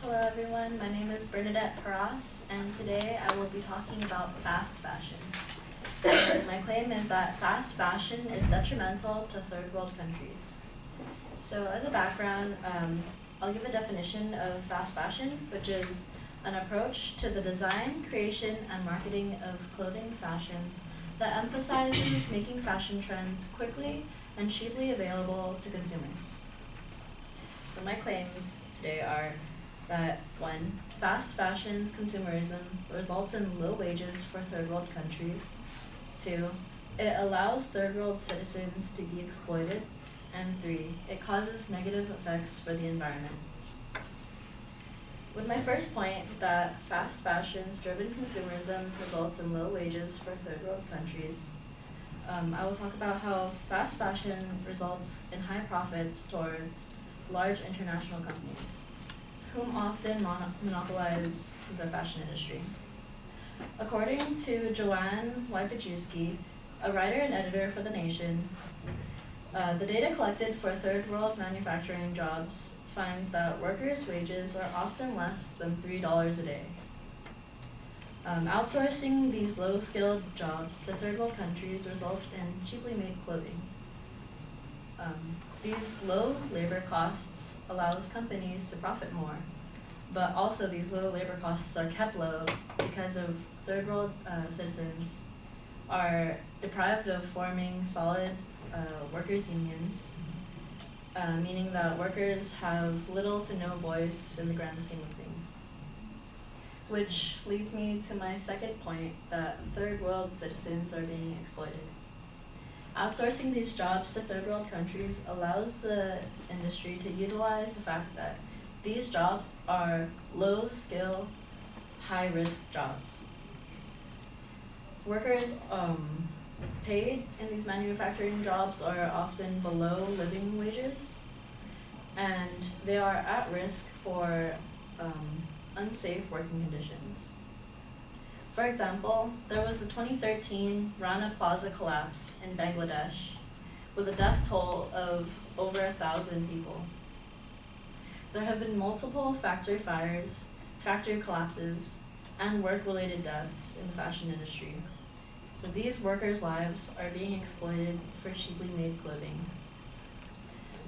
Hello everyone, my name is Bernadette COF, and today I will be talking about fast fashion. And my claim is that fast fashion is detrimental to third world countries. So as a background, I'll give a definition of fast fashion, which is an approach to the design, creation, and marketing of clothing fashions that emphasizes making fashion trends quickly and cheaply available to consumers. So my claims today are that 1. Fast fashion's consumerism results in low wages for third world countries. 2. It allows third world citizens to be exploited. And 3. It causes negative effects for the environment. With my first point, that fast fashion's driven consumerism results in low wages for third world countries, I will talk about how fast fashion results in high profits towards large international companies, whom often monopolize the fashion industry. According to Joanne Wojciechowski, a writer and editor for The Nation, the data collected for third world manufacturing jobs finds that workers' wages are often less than $3 a day. Outsourcing these low-skilled jobs to third world countries results in cheaply made clothing. These low labor costs allows companies to profit more, but also these low labor costs are kept low because of third world citizens are deprived of forming solid workers' unions, meaning that workers have little to no voice in the grand scheme of things. Which leads me to my second point, that third world citizens are being exploited. Outsourcing these jobs to third world countries allows the industry to utilize the fact that these jobs are low-skill, high-risk jobs. Workers paid in these manufacturing jobs are often below living wages, and they are at risk for unsafe working conditions. For example, there was the 2013 Rana Plaza collapse in Bangladesh with a death toll of over 1,000 people. There have been multiple factory fires, factory collapses, and work-related deaths in the fashion industry. So these workers' lives are being exploited for cheaply made clothing.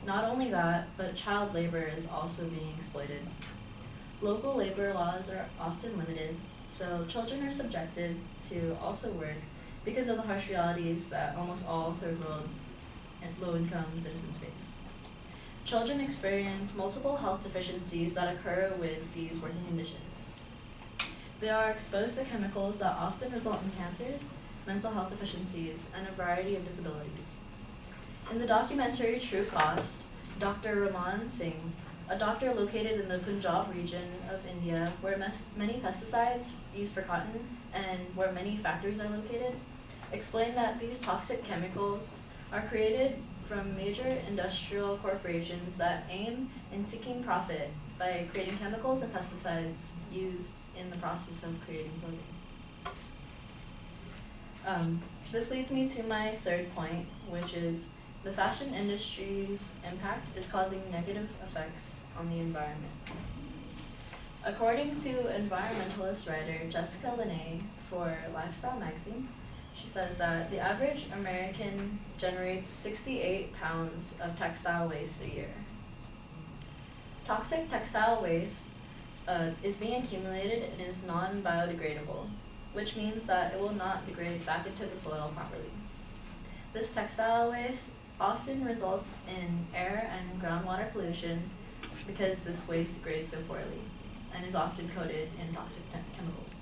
Not only that, but child labor is also being exploited. Local labor laws are often limited, so children are subjected to also work because of the harsh realities that almost all third world and low-income citizens face. Children experience multiple health deficiencies that occur with these working conditions. They are exposed to chemicals that often result in cancers, mental health deficiencies, and a variety of disabilities. In the documentary True Cost, Dr. Raman Singh, a doctor located in the Punjab region of India, where many pesticides used for cotton and where many factories are located, explained that these toxic chemicals are created from major industrial corporations that aim in seeking profit by creating chemicals and pesticides used in the process of creating clothing. This leads me to my third point, which is the fashion industry's impact is causing negative effects on the environment. According to environmentalist writer Jessica Linay for Lifestyle magazine, she says that the average American generates 68 pounds of textile waste a year. Toxic textile waste is being accumulated and is non-biodegradable, which means that it will not degrade back into the soil properly. This textile waste often results in air and groundwater pollution because this waste degrades so poorly and is often coated in toxic chemicals.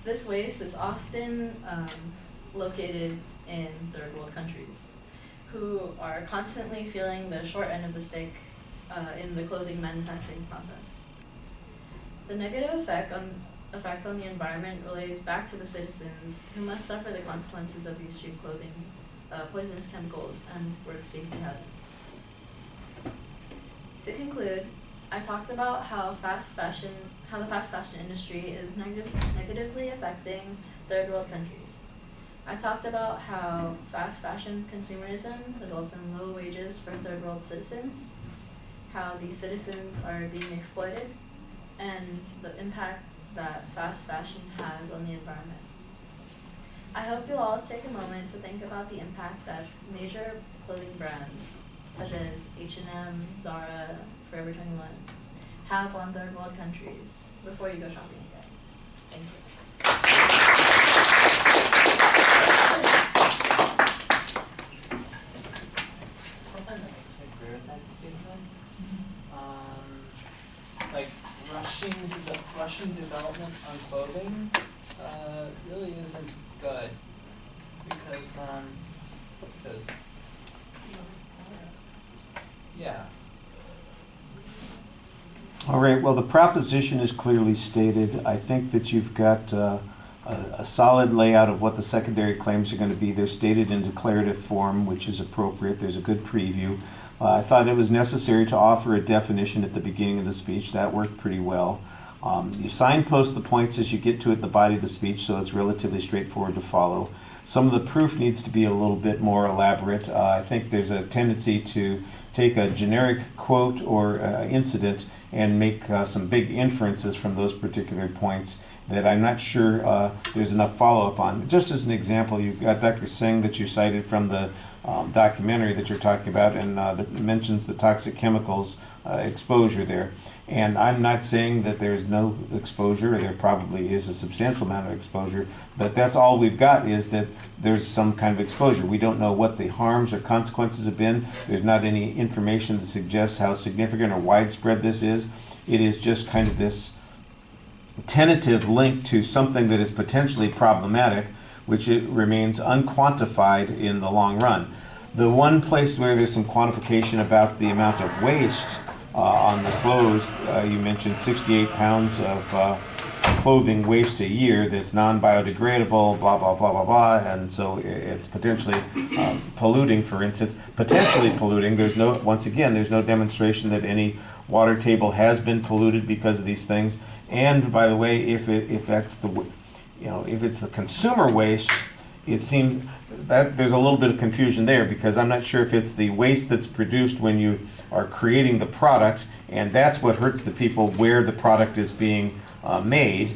This waste is often located in third world countries who are constantly feeling the short end of the stick in the clothing manufacturing process. The negative effect on the environment relates back to the citizens who must suffer the consequences of these cheap clothing, poisonous chemicals, and work safety hazards. To conclude, I talked about how the fast fashion industry is negatively affecting third world countries. I talked about how fast fashion's consumerism results in low wages for third world citizens, how these citizens are being exploited and the impact that fast fashion has on the environment. I hope you'll all take a moment to think about the impact that major clothing brands such as H&M, Zara, Forever 21 have on third world countries before you go shopping again. Thank you. Something that makes me agree with that statement, like rushing development on clothing really isn't good because yeah. All right, well, the proposition is clearly stated. I think that you've got a solid layout of what the secondary claims are going to be. They're stated in declarative form, which is appropriate. There's a good preview. I thought it was necessary to offer a definition at the beginning of the speech. That worked pretty well. You signpost the points as you get to it in the body of the speech, so it's relatively straightforward to follow. Some of the proof needs to be a little bit more elaborate. I think there's a tendency to take a generic quote or incident and make some big inferences from those particular points that I'm not sure there's enough follow-up on. Just as an example, you've got Dr. Singh that you cited from the documentary that you're talking about, and that mentions the toxic chemicals exposure there. And I'm not saying that there's no exposure, there probably is a substantial amount of exposure, but that's all we've got is that there's some kind of exposure. We don't know what the harms or consequences have been. There's not any information that suggests how significant or widespread this is. It is just kind of this tentative link to something that is potentially problematic, which it remains unquantified in the long run. The one place where there's some quantification about the amount of waste on the clothes, you mentioned 68 pounds of clothing waste a year that's non-biodegradable, blah, blah, blah, blah, blah, and so it's potentially polluting, for instance. Potentially polluting, once again, there's no demonstration that any water table has been polluted because of these things. And by the way, if it's the consumer waste, it seems that there's a little bit of confusion there, because I'm not sure if it's the waste that's produced when you are creating the product, and that's what hurts the people where the product is being made,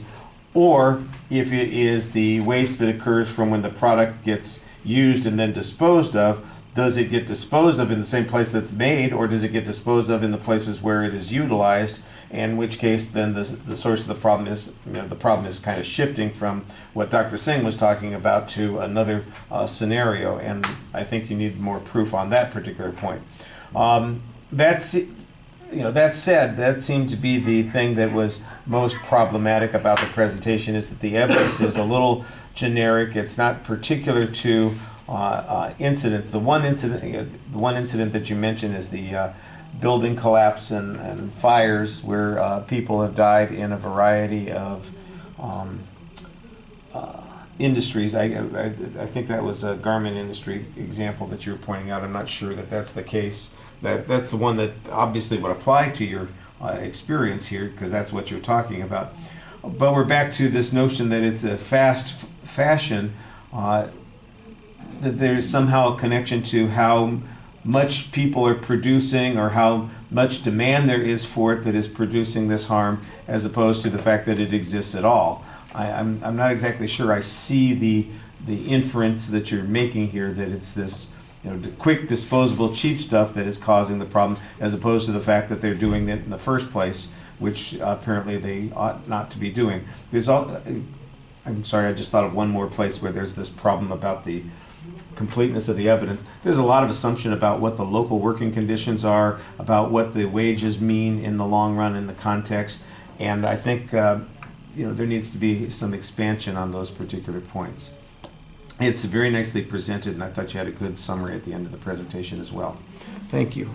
or if it is the waste that occurs from when the product gets used and then disposed of. Does it get disposed of in the same place that's made, or does it get disposed of in the places where it is utilized? In which case, then the source of the problem is, the problem is kind of shifting from what Dr. Singh was talking about to another scenario, and I think you need more proof on that particular point. That said, that seemed to be the thing that was most problematic about the presentation, is that the evidence is a little generic. It's not particular to incidents. The one incident that you mentioned is the building collapse and fires where people have died in a variety of industries. I think that was a garment industry example that you were pointing out. I'm not sure that that's the case. That's the one that obviously would apply to your experience here, because that's what you're talking about. But we're back to this notion that it's a fast fashion, that there's somehow a connection to how much people are producing or how much demand there is for it that is producing this harm, as opposed to the fact that it exists at all. I'm not exactly sure I see the inference that you're making here, that it's this quick, disposable, cheap stuff that is causing the problem, as opposed to the fact that they're doing it in the first place, which apparently they ought not to be doing. I'm sorry, I just thought of one more place where there's this problem about the completeness of the evidence. There's a lot of assumption about what the local working conditions are, about what the wages mean in the long run in the context, and I think there needs to be some expansion on those particular points. It's very nicely presented, and I thought you had a good summary at the end of the presentation as well. Thank you.